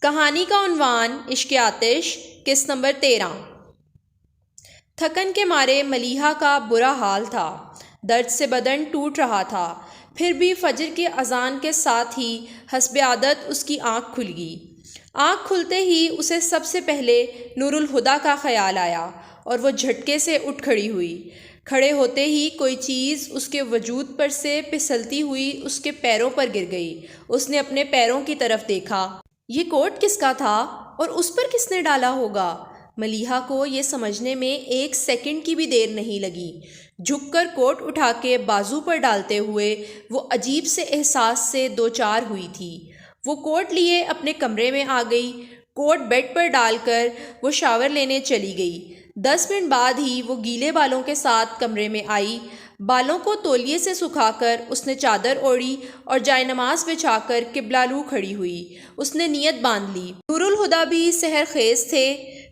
کہانی کا عنوان عشق آتش، قسط نمبر 13۔ تھکن کے مارے ملیحہ کا برا حال تھا، درد سے بدن ٹوٹ رہا تھا، پھر بھی فجر کی اذان کے ساتھ ہی حسب عادت اس کی آنکھ کھل گئی۔ آنکھ کھلتے ہی اسے سب سے پہلے نور الہدیٰ کا خیال آیا اور وہ جھٹکے سے اٹھ کھڑی ہوئی۔ کھڑے ہوتے ہی کوئی چیز اس کے وجود پر سے پھسلتی ہوئی اس کے پیروں پر گر گئی۔ اس نے اپنے پیروں کی طرف دیکھا۔ یہ کوٹ کس کا تھا اور اس پر کس نے ڈالا ہوگا؟ ملیحہ کو یہ سمجھنے میں ایک سیکنڈ کی بھی دیر نہیں لگی۔ جھک کر کوٹ اٹھا کے بازو پر ڈالتے ہوئے وہ عجیب سے احساس سے دوچار ہوئی تھی۔ وہ کوٹ لیے اپنے کمرے میں آ گئی۔ کوٹ بیڈ پر ڈال کر وہ شاور لینے چلی گئی۔ 10 منٹ بعد ہی وہ گیلے بالوں کے ساتھ کمرے میں آئی۔ بالوں کو تولیے سے سکھا کر اس نے چادر اوڑھی اور جائے نماز بچھا کر قبلہ رو کھڑی ہوئی۔ اس نے نیت باندھ لی۔ نور الہدیٰ بھی سحر خیز تھے،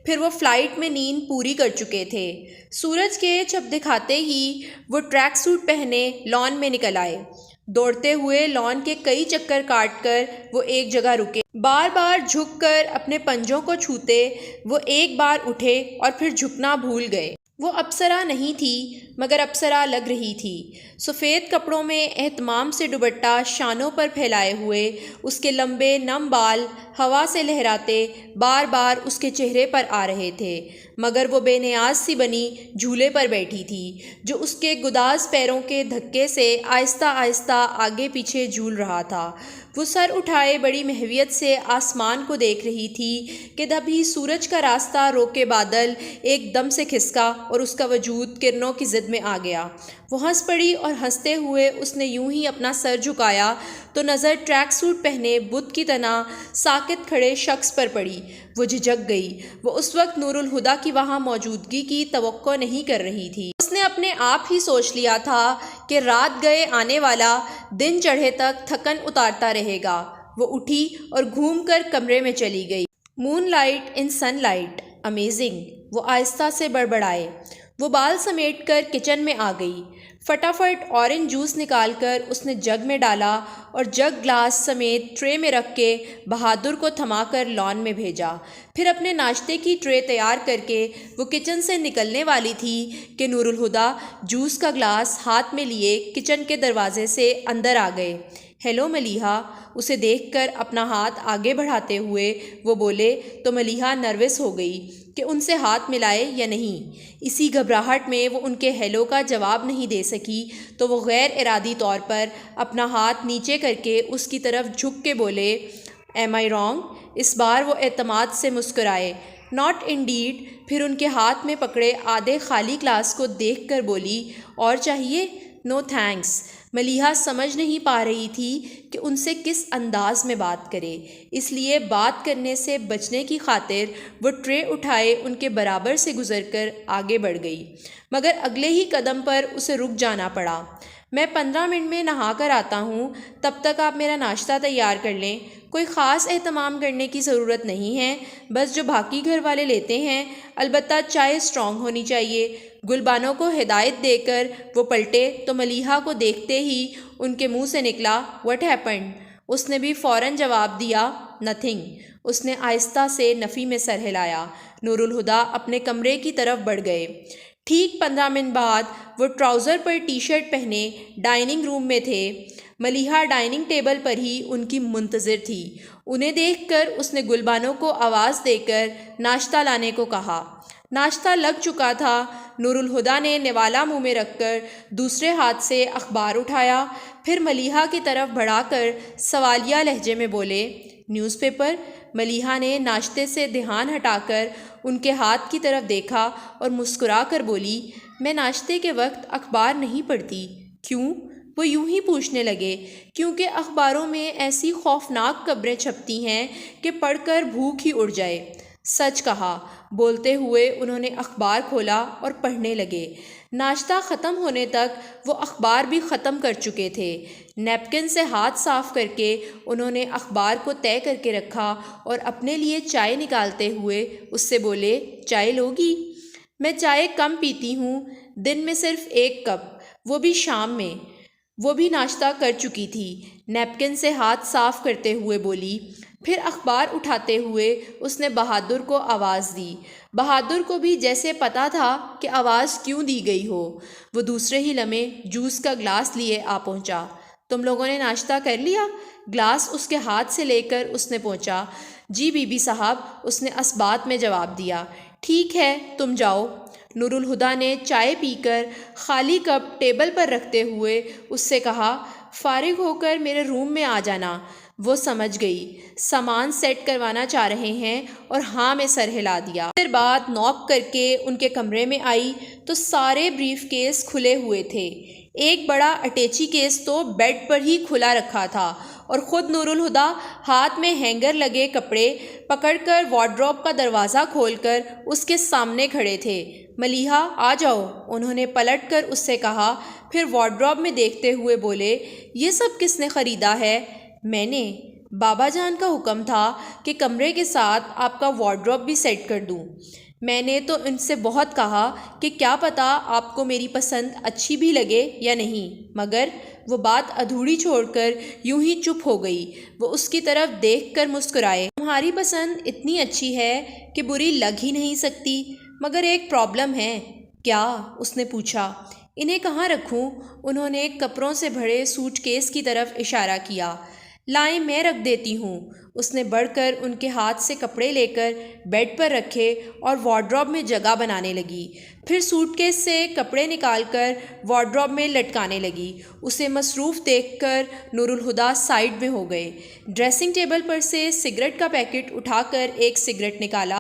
پھر وہ فلائٹ میں نیند پوری کر چکے تھے۔ سورج کے چپ دکھاتے ہی وہ ٹریک سوٹ پہنے لان میں نکل آئے۔ دوڑتے ہوئے لان کے کئی چکر کاٹ کر وہ ایک جگہ رکے۔ بار بار جھک کر اپنے پنجوں کو چھوتے وہ ایک بار اٹھے اور پھر جھکنا بھول گئے۔ وہ اپسرا نہیں تھی مگر اپسرا لگ رہی تھی۔ سفید کپڑوں میں اہتمام سے دوپٹہ شانوں پر پھیلائے ہوئے اس کے لمبے نم بال ہوا سے لہراتے بار بار اس کے چہرے پر آ رہے تھے، مگر وہ بے نیاز سی بنی جھولے پر بیٹھی تھی جو اس کے گداز پیروں کے دھکے سے آہستہ آہستہ آگے پیچھے جھول رہا تھا۔ وہ سر اٹھائے بڑی محویت سے آسمان کو دیکھ رہی تھی کہ تبھی سورج کا راستہ روکے بادل ایک دم سے کھسکا اور اس کا وجود کرنوں کی زد میں آ گیا۔ وہ ہنس پڑی اور ہنستے ہوئے اس نے یوں ہی اپنا سر جھکایا تو نظر ٹریک سوٹ پہنے بت کی طرح ساکت کھڑے شخص پر پڑی۔ وہ جھجک گئی۔ وہ اس وقت نور الہدیٰ کی وہاں موجودگی کی توقع نہیں کر رہی تھی۔ اس نے اپنے آپ ہی سوچ لیا تھا کہ رات گئے آنے والا دن چڑھے تک تھکن اتارتا رہے گا۔ وہ اٹھی اور گھوم کر کمرے میں چلی گئی۔ Moonlight and sunlight, amazing, وہ آہستہ سے بڑبڑائے۔ وہ بال سمیٹ کر کچن میں آ گئی۔ فٹافٹ اورنج جوس نکال کر اس نے جگ میں ڈالا اور جگ گلاس سمیت ٹرے میں رکھ کے بہادر کو تھما کر لان میں بھیجا۔ پھر اپنے ناشتے کی ٹرے تیار کر کے وہ کچن سے نکلنے والی تھی کہ نور الہدیٰ جوس کا گلاس ہاتھ میں لیے کچن کے دروازے سے اندر آ گئے۔ ہیلو ملیحہ، اسے دیکھ کر اپنا ہاتھ آگے بڑھاتے ہوئے وہ بولے تو ملیحہ نروس ہو گئی کہ ان سے ہاتھ ملائے یا نہیں۔ اسی گھبراہٹ میں وہ ان کے ہیلو کا جواب نہیں دے سکی تو وہ غیر ارادی طور پر اپنا ہاتھ نیچے کر کے اس کی طرف جھک کے بولے، ایم آئی رانگ؟ اس بار وہ اعتماد سے مسکرائے، ناٹ انڈیڈ۔ پھر ان کے ہاتھ میں پکڑے آدھے خالی گلاس کو دیکھ کر بولی، اور چاہیے؟ نو تھینکس۔ ملیحہ سمجھ نہیں پا رہی تھی کہ ان سے کس انداز میں بات کرے، اس لیے بات کرنے سے بچنے کی خاطر وہ ٹرے اٹھائے ان کے برابر سے گزر کر آگے بڑھ گئی، مگر اگلے ہی قدم پر اسے رک جانا پڑا۔ میں 15 منٹ میں نہا کر آتا ہوں، تب تک آپ میرا ناشتہ تیار کر لیں۔ کوئی خاص اہتمام کرنے کی ضرورت نہیں ہے، بس جو باقی گھر والے لیتے ہیں، البتہ چائے اسٹرانگ ہونی چاہیے۔ گلبانوں کو ہدایت دے کر وہ پلٹے تو ملیحہ کو دیکھتے ہی ان کے منہ سے نکلا، واٹ ہیپنڈ؟ اس نے بھی فوراً جواب دیا، نتھنگ۔ اس نے آہستہ سے نفی میں سر ہلایا۔ نور الہدیٰ اپنے کمرے کی طرف بڑھ گئے۔ ٹھیک 15 منٹ بعد وہ ٹراؤزر پر ٹی شرٹ پہنے ڈائننگ روم میں تھے۔ ملیحہ ڈائننگ ٹیبل پر ہی ان کی منتظر تھی۔ انہیں دیکھ کر اس نے گلبانوں کو آواز دے کر ناشتہ لانے کو کہا۔ ناشتہ لگ چکا تھا۔ نور الہدیٰ نے نوالا منہ میں رکھ کر دوسرے ہاتھ سے اخبار اٹھایا، پھر ملیحہ کی طرف بڑھا کر سوالیہ لہجے میں بولے، نیوز پیپر؟ ملیحہ نے ناشتے سے دھیان ہٹا کر ان کے ہاتھ کی طرف دیکھا اور مسکرا کر بولی، میں ناشتے کے وقت اخبار نہیں پڑھتی۔ کیوں؟ وہ یوں ہی پوچھنے لگے، کیونکہ اخباروں میں ایسی خوفناک خبریں چھپتی ہیں کہ پڑھ کر بھوک ہی اڑ جائے۔ سچ کہا۔ بولتے ہوئے انہوں نے اخبار کھولا اور پڑھنے لگے۔ ناشتہ ختم ہونے تک وہ اخبار بھی ختم کر چکے تھے۔ نیپکن سے ہاتھ صاف کر کے انہوں نے اخبار کو طے کر کے رکھا اور اپنے لیے چائے نکالتے ہوئے اس سے بولے، چائے لوگی؟ میں چائے کم پیتی ہوں، دن میں صرف 1 کپ، وہ بھی شام میں۔ وہ بھی ناشتہ کر چکی تھی۔ نیپکن سے ہاتھ صاف کرتے ہوئے بولی، پھر اخبار اٹھاتے ہوئے اس نے بہادر کو آواز دی۔ بہادر کو بھی جیسے پتہ تھا کہ آواز کیوں دی گئی ہو۔ وہ دوسرے ہی لمحے جوس کا گلاس لیے آ پہنچا۔ تم لوگوں نے ناشتہ کر لیا؟ گلاس اس کے ہاتھ سے لے کر اس نے پوچھا۔ جی بی بی صاحب، اس نے اسبات میں جواب دیا۔ ٹھیک ہے، تم جاؤ۔ نور الہدیٰ نے چائے پی کر خالی کپ ٹیبل پر رکھتے ہوئے اس سے کہا، فارغ ہو کر میرے روم میں آ جانا۔ وہ سمجھ گئی سامان سیٹ کروانا چاہ رہے ہیں اور ہاں میں سر ہلا دیا۔ پھر بعد نوک کر کے ان کے کمرے میں آئی تو سارے بریف کیس کھلے ہوئے تھے۔ ایک بڑا اٹیچی کیس تو بیڈ پر ہی کھلا رکھا تھا اور خود نور الہدیٰ ہاتھ میں ہینگر لگے کپڑے پکڑ کر وارڈروب کا دروازہ کھول کر اس کے سامنے کھڑے تھے۔ ملیحہ آ جاؤ، انہوں نے پلٹ کر اس سے کہا، پھر وارڈروب میں دیکھتے ہوئے بولے، یہ سب کس نے خریدا ہے؟ میں نے۔ بابا جان کا حکم تھا کہ کمرے کے ساتھ آپ کا وارڈروب بھی سیٹ کر دوں۔ میں نے تو ان سے بہت کہا کہ کیا پتہ آپ کو میری پسند اچھی بھی لگے یا نہیں، مگر وہ بات ادھوری چھوڑ کر یوں ہی چپ ہو گئی۔ وہ اس کی طرف دیکھ کر مسکرائے۔ تمہاری پسند اتنی اچھی ہے کہ بری لگ ہی نہیں سکتی، مگر ایک پرابلم ہے۔ کیا؟ اس نے پوچھا۔ انہیں کہاں رکھوں؟ انہوں نے کپڑوں سے بھرے سوٹ کیس کی طرف اشارہ کیا۔ لائیں میں رکھ دیتی ہوں۔ اس نے بڑھ کر ان کے ہاتھ سے کپڑے لے کر بیڈ پر رکھے اور وارڈروب میں جگہ بنانے لگی۔ پھر سوٹ کیس سے کپڑے نکال کر وارڈروب میں لٹکانے لگی۔ اسے مصروف دیکھ کر نور الہدیٰ سائڈ میں ہو گئے۔ ڈریسنگ ٹیبل پر سے سگریٹ کا پیکٹ اٹھا کر ایک سگریٹ نکالا۔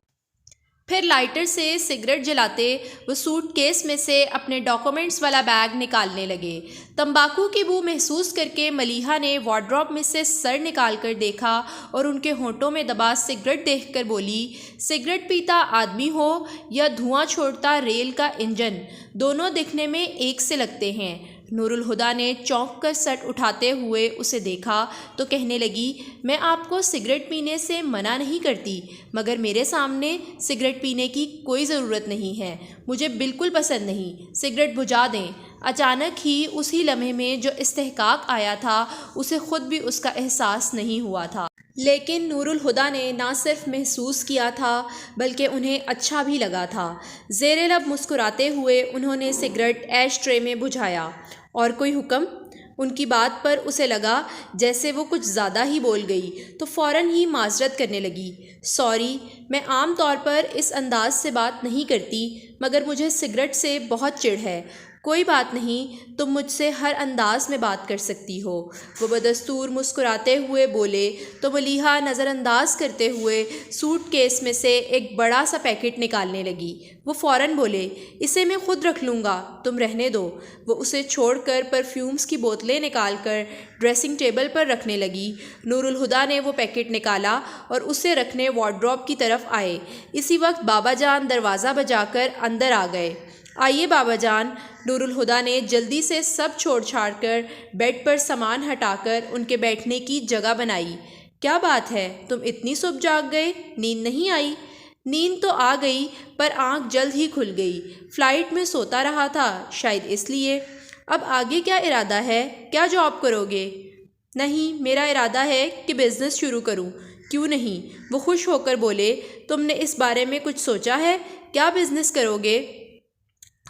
پھر لائٹر سے سگریٹ جلاتے وہ سوٹ کیس میں سے اپنے ڈاکومنٹس والا بیگ نکالنے لگے۔ تمباکو کی بو محسوس کر کے ملیحہ نے وارڈروب میں سے سر نکال کر دیکھا اور ان کے ہونٹوں میں دبا سگریٹ دیکھ کر بولی، سگریٹ پیتا آدمی ہو یا دھواں چھوڑتا ریل کا انجن، دونوں دکھنے میں ایک سے لگتے ہیں۔ نور الہدیٰ نے چونک کر سٹ اٹھاتے ہوئے اسے دیکھا تو کہنے لگی، میں آپ کو سگریٹ پینے سے منع نہیں کرتی، مگر میرے سامنے سگریٹ پینے کی کوئی ضرورت نہیں ہے، مجھے بالکل پسند نہیں، سگریٹ بجھا دیں۔ اچانک ہی اسی لمحے میں جو استحقاق آیا تھا اسے خود بھی اس کا احساس نہیں ہوا تھا، لیکن نور الہدیٰ نے نہ صرف محسوس کیا تھا بلکہ انہیں اچھا بھی لگا تھا۔ زیر لب مسکراتے ہوئے انہوں نے سگریٹ ایش ٹرے میں بجھایا۔ اور کوئی حکم؟ ان کی بات پر اسے لگا جیسے وہ کچھ زیادہ ہی بول گئی تو فوراً ہی معذرت کرنے لگی۔ سوری، میں عام طور پر اس انداز سے بات نہیں کرتی، مگر مجھے سگریٹ سے بہت چڑ ہے۔ کوئی بات نہیں، تم مجھ سے ہر انداز میں بات کر سکتی ہو۔ وہ بدستور مسکراتے ہوئے بولے تو ملیحہ نظر انداز کرتے ہوئے سوٹ کیس میں سے ایک بڑا سا پیکٹ نکالنے لگی۔ وہ فوراً بولے، اسے میں خود رکھ لوں گا، تم رہنے دو۔ وہ اسے چھوڑ کر پرفیومز کی بوتلیں نکال کر ڈریسنگ ٹیبل پر رکھنے لگی۔ نور الہدیٰ نے وہ پیکٹ نکالا اور اسے رکھنے وارڈروب کی طرف آئے۔ اسی وقت بابا جان دروازہ بجا کر اندر آ گئے۔ آئیے بابا جان۔ نور الہدیٰ نے جلدی سے سب چھوڑ چھاڑ کر بیڈ پر سامان ہٹا کر ان کے بیٹھنے کی جگہ بنائی۔ کیا بات ہے، تم اتنی صبح جاگ گئے، نیند نہیں آئی؟ نیند تو آ گئی پر آنکھ جلد ہی کھل گئی، فلائٹ میں سوتا رہا تھا، شاید اس لیے۔ اب آگے کیا ارادہ ہے؟ کیا جاب کرو گے؟ نہیں، میرا ارادہ ہے کہ بزنس شروع کروں۔ کیوں نہیں؟ وہ خوش ہو کر بولے، تم نے اس بارے میں کچھ سوچا ہے؟ کیا بزنس کرو گے؟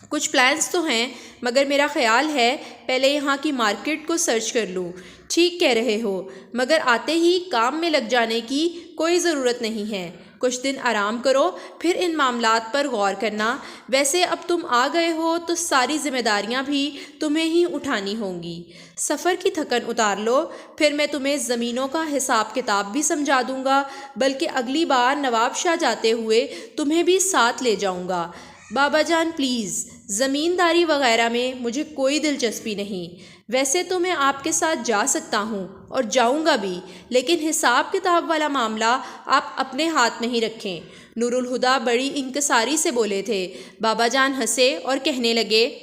کچھ پلانس تو ہیں، مگر میرا خیال ہے پہلے یہاں کی مارکیٹ کو سرچ کر لوں۔ ٹھیک کہہ رہے ہو، مگر آتے ہی کام میں لگ جانے کی کوئی ضرورت نہیں ہے۔ کچھ دن آرام کرو، پھر ان معاملات پر غور کرنا۔ ویسے اب تم آ گئے ہو تو ساری ذمہ داریاں بھی تمہیں ہی اٹھانی ہوں گی۔ سفر کی تھکن اتار لو، پھر میں تمہیں زمینوں کا حساب کتاب بھی سمجھا دوں گا، بلکہ اگلی بار نواب شاہ جاتے ہوئے تمہیں بھی ساتھ لے جاؤں گا۔ بابا جان پلیز، زمینداری وغیرہ میں مجھے کوئی دلچسپی نہیں۔ ویسے تو میں آپ کے ساتھ جا سکتا ہوں اور جاؤں گا بھی، لیکن حساب کتاب والا معاملہ آپ اپنے ہاتھ میں ہی رکھیں۔ نور الہدیٰ بڑی انکساری سے بولے تھے۔ بابا جان ہنسے اور کہنے لگے،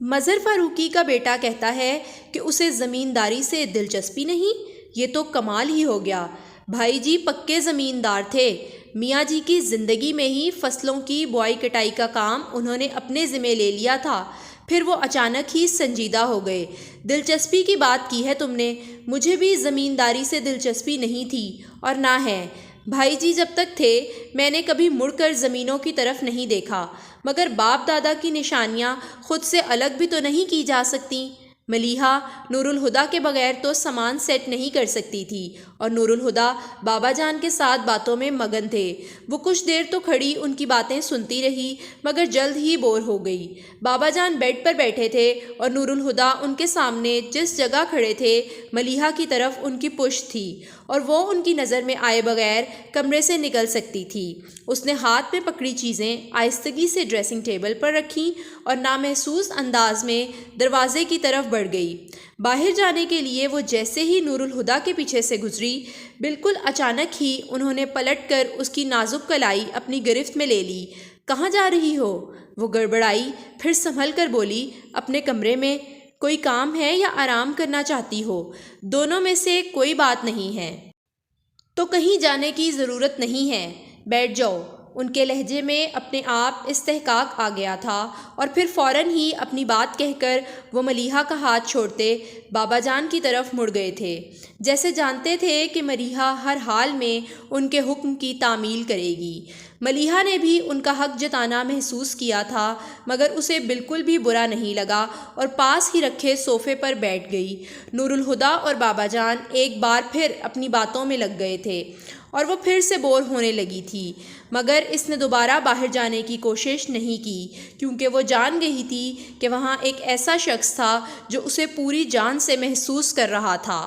مظہر فاروقی کا بیٹا کہتا ہے کہ اسے زمینداری سے دلچسپی نہیں؟ یہ تو کمال ہی ہو گیا۔ بھائی جی پکے زمیندار تھے، میاں جی کی زندگی میں ہی فصلوں کی بوائی کٹائی کا کام انہوں نے اپنے ذمہ لے لیا تھا، پھر وہ اچانک ہی سنجیدہ ہو گئے۔ دلچسپی کی بات کی ہے تم نے، مجھے بھی زمینداری سے دلچسپی نہیں تھی اور نہ ہے۔ بھائی جی جب تک تھے میں نے کبھی مڑ کر زمینوں کی طرف نہیں دیکھا، مگر باپ دادا کی نشانیاں خود سے الگ بھی تو نہیں کی جا سکتیں۔ ملیحہ نور الہدیٰ کے بغیر تو سامان سیٹ نہیں کر سکتی تھی، اور نور الہدیٰ بابا جان کے ساتھ باتوں میں مگن تھے۔ وہ کچھ دیر تو کھڑی ان کی باتیں سنتی رہی، مگر جلد ہی بور ہو گئی۔ بابا جان بیڈ پر بیٹھے تھے اور نور الہدیٰ ان کے سامنے جس جگہ کھڑے تھے ملیحہ کی طرف ان کی پشت تھی، اور وہ ان کی نظر میں آئے بغیر کمرے سے نکل سکتی تھی۔ اس نے ہاتھ میں پکڑی چیزیں آہستگی سے ڈریسنگ ٹیبل پر رکھیں اور نامحسوس انداز میں دروازے کی طرف بڑھ گئی۔ باہر جانے کے لیے وہ جیسے ہی نور الہدیٰ کے پیچھے سے گزری، بالکل اچانک ہی انہوں نے پلٹ کر اس کی نازک کلائی اپنی گرفت میں لے لی۔ کہاں جا رہی ہو؟ وہ گڑبڑائی، پھر سنبھل کر بولی، اپنے کمرے میں۔ کوئی کام ہے یا آرام کرنا چاہتی ہو؟ دونوں میں سے کوئی بات نہیں ہے۔ تو کہیں جانے کی ضرورت نہیں ہے، بیٹھ جاؤ۔ ان کے لہجے میں اپنے آپ استحقاق آ گیا تھا، اور پھر فوراً ہی اپنی بات کہہ کر وہ ملیحہ کا ہاتھ چھوڑتے بابا جان کی طرف مڑ گئے تھے، جیسے جانتے تھے کہ ملیحہ ہر حال میں ان کے حکم کی تعمیل کرے گی۔ ملیحہ نے بھی ان کا حق جتانا محسوس کیا تھا، مگر اسے بالکل بھی برا نہیں لگا اور پاس ہی رکھے صوفے پر بیٹھ گئی۔ نور الہدیٰ اور بابا جان ایک بار پھر اپنی باتوں میں لگ گئے تھے، اور وہ پھر سے بور ہونے لگی تھی، مگر اس نے دوبارہ باہر جانے کی کوشش نہیں کی، کیونکہ وہ جان گئی تھی کہ وہاں ایک ایسا شخص تھا جو اسے پوری جان سے محسوس کر رہا تھا۔